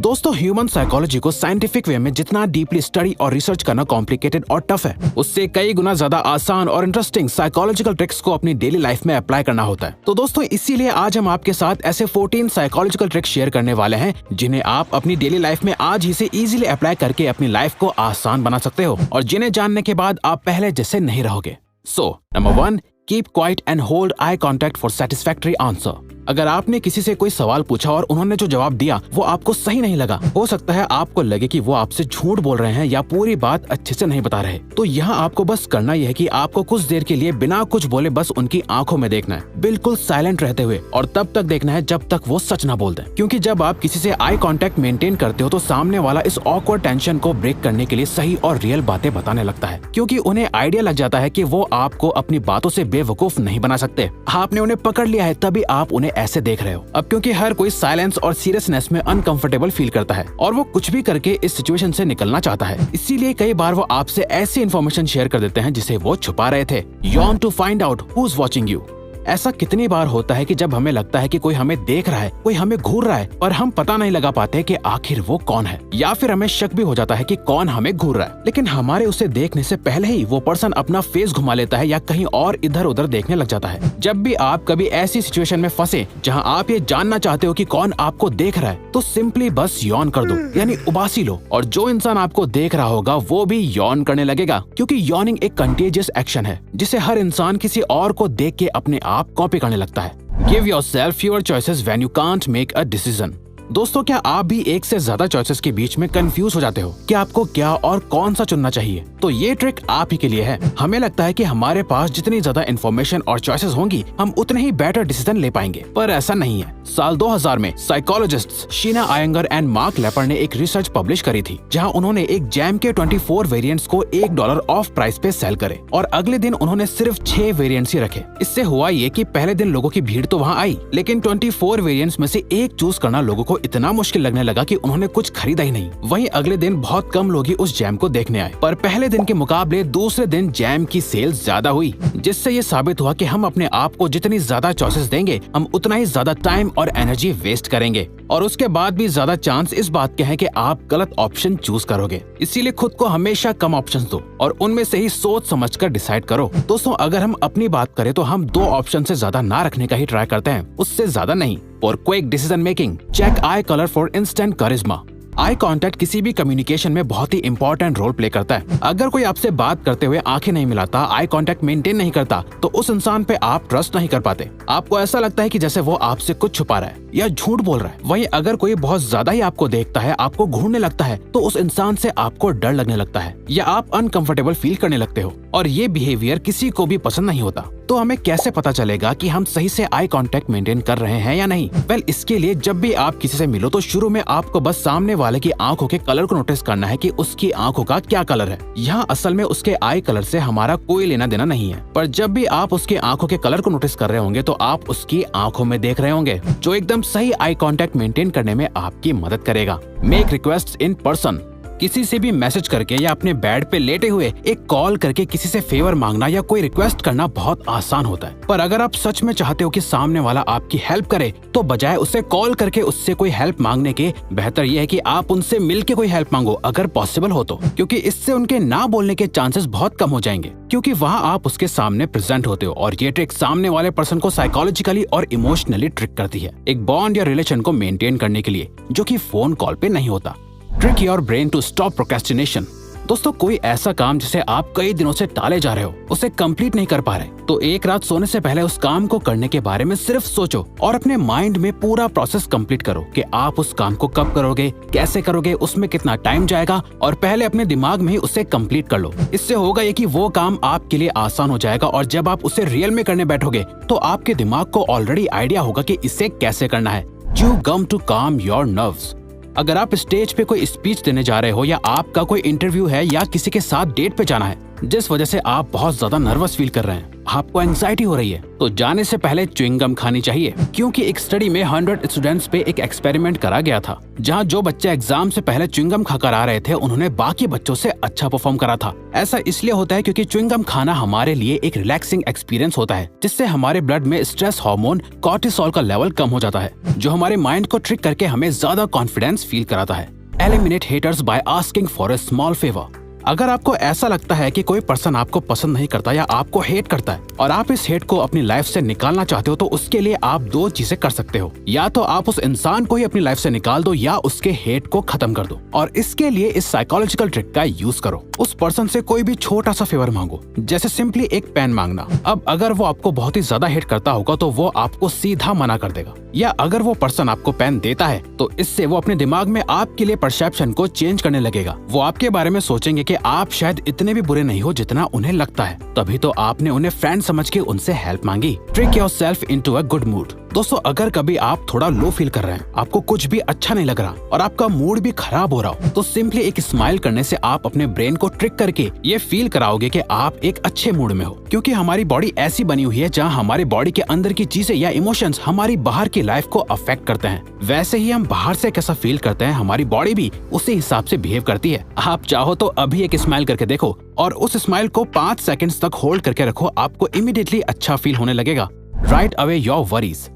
दोस्तों human psychology को scientific way में जितना डीपली स्टडी और रिसर्च करना कॉम्प्लिकेटेड और टफ है, उससे कई गुना ज्यादा आसान और इंटरेस्टिंग साइकोलॉजिकल ट्रिक्स को अपनी डेली लाइफ में अप्लाई करना होता है। तो दोस्तों इसीलिए आज हम आपके साथ ऐसे 14 साइकोलॉजिकल ट्रिक्स शेयर करने वाले हैं जिन्हें आप अपनी डेली लाइफ में आज ही से इजीली अप्लाई करके अपनी लाइफ को आसान बना सकते हो और जिन्हें जानने के बाद आप पहले जैसे नहीं रहोगे। So number 1, keep quiet and hold eye contact for satisfactory answer. अगर आपने किसी से कोई सवाल पूछा और उन्होंने जो जवाब दिया वो आपको सही नहीं लगा, हो सकता है आपको लगे कि वो आपसे झूठ बोल रहे हैं या पूरी बात अच्छे से नहीं बता रहे, तो यहाँ आपको बस करना यह है कि आपको कुछ देर के लिए बिना कुछ बोले बस उनकी आंखों में देखना है, बिल्कुल साइलेंट रहते हुए, और तब तक देखना है जब तक वो सच ना बोल दें। क्योंकि जब आप किसी से आई कांटेक्ट मेंटेन करते हो तो सामने वाला इस ऑकवर्ड टेंशन को ब्रेक करने के लिए सही और रियल बातें बताने लगता है, क्योंकि उन्हें आइडिया लग जाता है कि वो आपको अपनी बातों से बेवकूफ नहीं बना सकते। आपने उन्हें पकड़ लिया है तभी आप उन्हें ऐसे देख रहे हो। अब क्योंकि हर कोई साइलेंस और सीरियसनेस में अनकंफर्टेबल फील करता है और वो कुछ भी करके इस सिचुएशन से निकलना चाहता है, इसीलिए कई बार वो आपसे ऐसी इन्फॉर्मेशन शेयर कर देते हैं जिसे वो छुपा रहे थे। Yawn to find out who is watching you. ऐसा कितनी बार होता है कि जब हमें लगता है कि कोई हमें देख रहा है, कोई हमें घूर रहा है, पर हम पता नहीं लगा पाते कि आखिर वो कौन है, या फिर हमें शक भी हो जाता है कि कौन हमें घूर रहा है, लेकिन हमारे उसे देखने से पहले ही वो पर्सन अपना फेस घुमा लेता है या कहीं और इधर उधर देखने लग जाता है। जब भी आप कभी ऐसी सिचुएशन में फंसे जहाँ आप ये जानना चाहते हो कि कौन आपको देख रहा है, तो सिंपली बस यॉन कर दो, यानी उबासी लो, और जो इंसान आपको देख रहा होगा वो भी यॉन करने लगेगा, क्योंकि यॉनिंग एक कंटेजियस एक्शन है जिसे हर इंसान किसी और को देख के अपने आप कॉपी करने लगता है। Give yourself fewer choices when you can't make a decision. दोस्तों क्या आप भी एक से ज्यादा चॉइसेस के बीच में कंफ्यूज हो जाते हो कि आपको क्या और कौन सा चुनना चाहिए? तो ये ट्रिक आप ही के लिए है। हमें लगता है कि हमारे पास जितनी ज्यादा इन्फॉर्मेशन और चॉइसेस होंगी हम उतने ही बेटर डिसीजन ले पाएंगे, पर ऐसा नहीं है। साल 2000 में psychologists Sheena Iyengar and Mark Lepper ने एक रिसर्च पब्लिश करी थी जहाँ उन्होंने एक जैम के 24 वेरिएंट्स को $1 ऑफ प्राइस पे सेल करे और अगले दिन उन्होंने सिर्फ 6 वेरिएंट्स ही रखे। इससे हुआ ये कि पहले दिन लोगों की भीड़ तो वहाँ आई, लेकिन 24 वेरिएंट्स में से एक चूज करना लोगों को इतना मुश्किल लगने लगा कि उन्होंने कुछ खरीदा ही नहीं। वहीं अगले दिन बहुत कम लोग ही उस जैम को देखने आए, पर पहले दिन के मुकाबले दूसरे दिन जैम की सेल्स ज्यादा हुई, जिससे ये साबित हुआ कि हम अपने आप को जितनी ज्यादा चॉइसेस देंगे हम उतना ही ज्यादा टाइम और एनर्जी वेस्ट करेंगे, और उसके बाद भी ज्यादा चांस इस बात के हैं कि आप गलत ऑप्शन चूज करोगे। इसीलिए खुद को हमेशा कम ऑप्शन दो और उनमें से ही सोच समझकर डिसाइड करो। दोस्तों अगर हम अपनी बात करें तो हम 2 ऑप्शन से ज्यादा ना रखने का ही ट्राई करते हैं, उससे ज्यादा नहीं। For quick decision making, check eye color for instant charisma. Eye contact किसी भी कम्युनिकेशन में बहुत ही इंपॉर्टेंट रोल प्ले करता है। अगर कोई आपसे बात करते हुए आंखें नहीं मिलाता, आई कांटेक्ट मेंटेन नहीं करता, तो उस इंसान पे आप ट्रस्ट नहीं कर पाते। आपको ऐसा लगता है कि जैसे वो आपसे कुछ छुपा रहा है या झूठ बोल रहा है। वहीं अगर कोई बहुत ज्यादा ही आपको देखता है, आपको घूरने लगता है, तो उस इंसान से आपको डर लगने लगता है या आप अनकंफर्टेबल फील करने लगते हो, और ये बिहेवियर किसी को भी पसंद नहीं होता। तो हमें कैसे पता चलेगा कि हम सही से आई कांटेक्ट मेंटेन कर रहे हैं या नहीं? वेल, इसके लिए जब भी आप किसी से मिलो तो शुरू में आपको बस सामने वाले की आंखों के कलर को नोटिस करना है कि उसकी आंखों का क्या कलर है। यहाँ असल में उसके आई कलर से हमारा कोई लेना देना नहीं है, पर जब भी आप उसकी आंखों के कलर को नोटिस कर रहे होंगे तो आप उसकी आंखों में देख रहे होंगे, जो एकदम सही आई कांटेक्ट मेंटेन करने में आपकी मदद करेगा। Make request in person. किसी से भी मैसेज करके या अपने बेड पे लेटे हुए एक कॉल करके किसी से फेवर मांगना या कोई रिक्वेस्ट करना बहुत आसान होता है, पर अगर आप सच में चाहते हो कि सामने वाला आपकी हेल्प करे तो बजाय उसे कॉल करके उससे कोई हेल्प मांगने के बेहतर यह है कि आप उनसे मिलके कोई हेल्प मांगो, अगर पॉसिबल हो तो, क्योंकि इससे उनके ना बोलने के चांसेस बहुत कम हो जाएंगे, क्योंकि वहाँ आप उसके सामने प्रेजेंट होते हो। और ये ट्रिक सामने वाले पर्सन को साइकोलॉजिकली और इमोशनली ट्रिक करती है, एक बॉन्ड या रिलेशन को मेंटेन करने के लिए, जो कि फोन कॉल पे नहीं होता। Trick your brain to stop procrastination. दोस्तों कोई ऐसा काम जिसे आप कई दिनों से टाले जा रहे हो, उसे कंप्लीट नहीं कर पा रहे, तो एक रात सोने से पहले उस काम को करने के बारे में सिर्फ सोचो और अपने माइंड में पूरा प्रोसेस कंप्लीट करो कि आप उस काम को कब करोगे, कैसे करोगे, उसमें कितना टाइम जाएगा, और पहले अपने दिमाग में ही उसे कंप्लीट कर लो। इससे होगा ये कि वो काम आपके लिए आसान हो जाएगा, और जब आप उसे रियल में करने बैठोगे तो आपके दिमाग को ऑलरेडी आइडिया होगा कि इसे कैसे करना है। Chew gum to calm your nerves. अगर आप स्टेज पे कोई स्पीच देने जा रहे हो या आपका कोई इंटरव्यू है या किसी के साथ डेट पे जाना है जिस वजह से आप बहुत ज्यादा नर्वस फील कर रहे हैं, आपको एंजाइटी हो रही है तो जाने से पहले च्युइंग गम खानी चाहिए, क्योंकि एक स्टडी में 100 स्टूडेंट्स पे एक एक्सपेरिमेंट करा गया था, जहां जो बच्चे एग्जाम से पहले च्युइंग गम खाकर आ रहे थे उन्होंने बाकी बच्चों से अच्छा परफॉर्म करा था। ऐसा इसलिए होता है क्योंकि च्युइंग गम खाना हमारे लिए एक रिलैक्सिंग एक्सपीरियंस होता है, जिससे हमारे ब्लड में स्ट्रेस हार्मोन कॉर्टिसोल का लेवल कम हो जाता है, जो हमारे माइंड को ट्रिक करके हमें ज्यादा कॉन्फिडेंस फील कराता है। Eliminate haters by asking for a small favour. अगर आपको ऐसा लगता है कि कोई पर्सन आपको पसंद नहीं करता या आपको हेट करता है और आप इस हेट को अपनी लाइफ से निकालना चाहते हो, तो उसके लिए आप दो चीजें कर सकते हो। या तो आप उस इंसान को ही अपनी लाइफ से निकाल दो या उसके हेट को खत्म कर दो। और इसके लिए इस साइकोलॉजिकल ट्रिक का यूज करो। उस पर्सन से कोई भी छोटा सा फेवर मांगो, जैसे सिंपली एक पेन मांगना। अब अगर वो आपको बहुत ही ज्यादा हेट करता होगा तो वो आपको सीधा मना कर देगा, या अगर वो पर्सन आपको पेन देता है तो इससे वो अपने दिमाग में आपके लिए परसेप्शन को चेंज करने लगेगा। वो आपके बारे में सोचेंगे कि आप शायद इतने भी बुरे नहीं हो जितना उन्हें लगता है, तभी तो आपने उन्हें फ्रेंड समझ के उनसे हेल्प मांगी। Trick yourself into a good mood. दोस्तों, अगर कभी आप थोड़ा लो फील कर रहे हैं, आपको कुछ भी अच्छा नहीं लग रहा और आपका मूड भी खराब हो रहा हो, तो सिंपली एक स्माइल करने से आप अपने ब्रेन को ट्रिक करके ये फील कराओगे कि आप एक अच्छे मूड में हो। क्योंकि हमारी बॉडी ऐसी बनी हुई है जहाँ हमारे बॉडी के अंदर की चीजें या इमोशंस हमारी बाहर की लाइफ को अफेक्ट करते हैं, वैसे ही हम बाहर से कैसा फील करते हैं हमारी बॉडी भी उसी हिसाब से बिहेव करती है। आप चाहो तो अभी एक स्माइल करके देखो और उस स्माइल को 5 सेकंड्स तक होल्ड करके रखो, आपको इमीडिएटली अच्छा फील होने लगेगा। Right away your worries.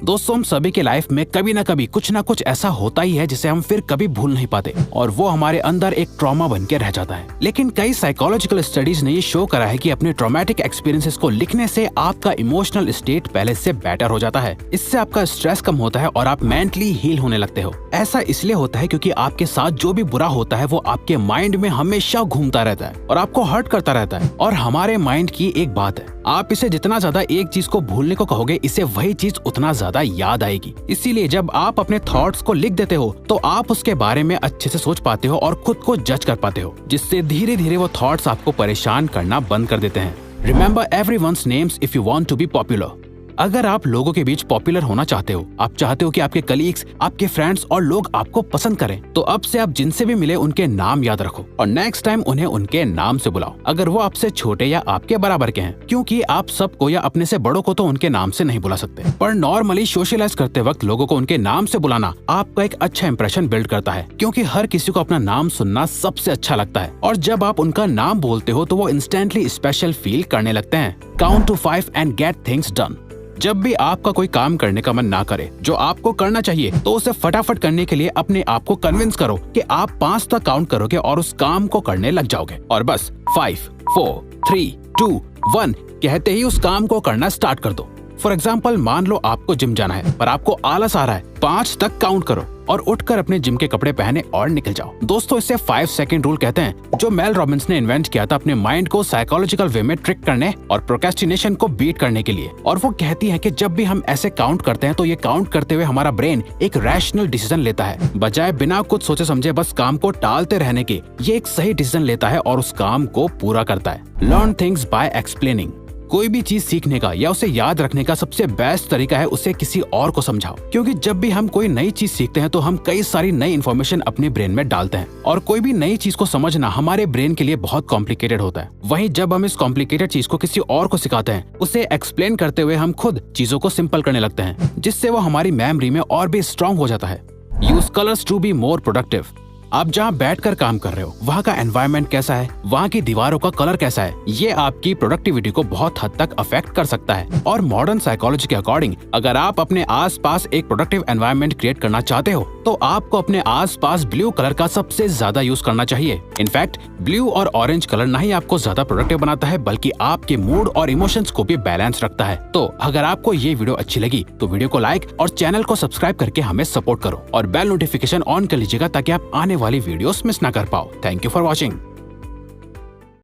दोस्तों, हम सभी के लाइफ में कभी ना कभी कुछ ना कुछ ऐसा होता ही है जिसे हम फिर कभी भूल नहीं पाते और वो हमारे अंदर एक ट्रॉमा बन के रह जाता है। लेकिन कई साइकोलॉजिकल स्टडीज ने ये शो करा है कि अपने ट्रॉमेटिक एक्सपीरियंसेस को लिखने से आपका इमोशनल स्टेट पहले से बेटर हो जाता है। इससे आपका स्ट्रेस कम होता है और आप मेंटली हील होने लगते हो। ऐसा इसलिए होता है क्योंकि आपके साथ जो भी बुरा होता है वो आपके माइंड में हमेशा घूमता रहता है और आपको हर्ट करता रहता है। और हमारे माइंड की एक बात है, आप इसे जितना ज्यादा एक चीज को भूलने को कहोगे, इसे वही चीज उतना ज्यादा याद आएगी। इसीलिए जब आप अपने थॉट्स को लिख देते हो तो आप उसके बारे में अच्छे से सोच पाते हो और खुद को जज कर पाते हो, जिससे धीरे धीरे वो थॉट्स आपको परेशान करना बंद कर देते हैं। Remember everyone's names if you want to be popular. अगर आप लोगों के बीच पॉपुलर होना चाहते हो, आप चाहते हो कि आपके कलीग्स, आपके फ्रेंड्स और लोग आपको पसंद करें, तो अब से आप जिनसे भी मिले उनके नाम याद रखो और नेक्स्ट टाइम उन्हें उनके नाम से बुलाओ, अगर वो आपसे छोटे या आपके बराबर के हैं। क्योंकि आप सबको या अपने से बड़ों को तो उनके नाम से नहीं बुला सकते, पर नॉर्मली सोशलाइज करते वक्त लोगों को उनके नाम से बुलाना आपका एक अच्छा इंप्रेशन बिल्ड करता है, क्योंकि हर किसी को अपना नाम सुनना सबसे अच्छा लगता है और जब आप उनका नाम बोलते हो तो वो इंस्टेंटली स्पेशल फील करने लगते हैं। Count to 5 and get things done. जब भी आपका कोई काम करने का मन ना करे जो आपको करना चाहिए, तो उसे फटाफट करने के लिए अपने आप को कन्विंस करो कि आप 5 तक काउंट करोगे और उस काम को करने लग जाओगे और बस 5, 4, 3, 2, 1 कहते ही उस काम को करना स्टार्ट कर दो। फॉर एग्जाम्पल, मान लो आपको जिम जाना है पर आपको आलस आ रहा है, 5 तक काउंट करो और उठकर अपने जिम के कपड़े पहने और निकल जाओ। दोस्तों, इसे 5 सेकंड रूल कहते हैं, जो मेल रॉबिन्स ने इन्वेंट किया था अपने माइंड को साइकोलॉजिकल वे में ट्रिक करने और प्रोक्रेस्टिनेशन को बीट करने के लिए। और वो कहती है कि जब भी हम ऐसे काउंट करते हैं तो ये काउंट करते हुए हमारा ब्रेन एक रैशनल डिसीजन लेता है, बजाय बिना कुछ सोचे समझे बस काम को टालते रहने के। ये एक सही डिसीजन लेता है और उस काम को पूरा करता है। Learn things by explaining. कोई भी चीज सीखने का या उसे याद रखने का सबसे बेस्ट तरीका है उसे किसी और को समझाओ, क्योंकि जब भी हम कोई नई चीज सीखते हैं तो हम कई सारी नई इन्फॉर्मेशन अपने ब्रेन में डालते हैं और कोई भी नई चीज को समझना हमारे ब्रेन के लिए बहुत कॉम्प्लिकेटेड होता है। वहीं जब हम इस कॉम्प्लिकेटेड चीज को किसी और को सिखाते हैं, उसे एक्सप्लेन करते हुए हम खुद चीजों को सिंपल करने लगते हैं, जिससे वो हमारी मेमोरी में और भी स्ट्रॉन्ग हो जाता है। Use colours to be more productive. आप जहाँ बैठकर काम कर रहे हो वहाँ का एनवायरनमेंट कैसा है, वहाँ की दीवारों का कलर कैसा है, ये आपकी प्रोडक्टिविटी को बहुत हद तक अफेक्ट कर सकता है। और मॉडर्न साइकोलॉजी के अकॉर्डिंग अगर आप अपने आसपास एक प्रोडक्टिव एनवायरनमेंट क्रिएट करना चाहते हो तो आपको अपने आसपास ब्लू कलर का सबसे ज्यादा यूज करना चाहिए। इनफैक्ट ब्लू और ऑरेंज कलर न ही आपको ज्यादा प्रोडक्टिव बनाता है बल्कि आपके मूड और इमोशंस को भी बैलेंस रखता है। तो अगर आपको ये वीडियो अच्छी लगी तो वीडियो को लाइक और चैनल को सब्सक्राइब करके हमें सपोर्ट करो और बेल नोटिफिकेशन ऑन कर लीजिएगा ताकि आप आने वाली वीडियोस मिस ना कर पाओ। Thank you for watching.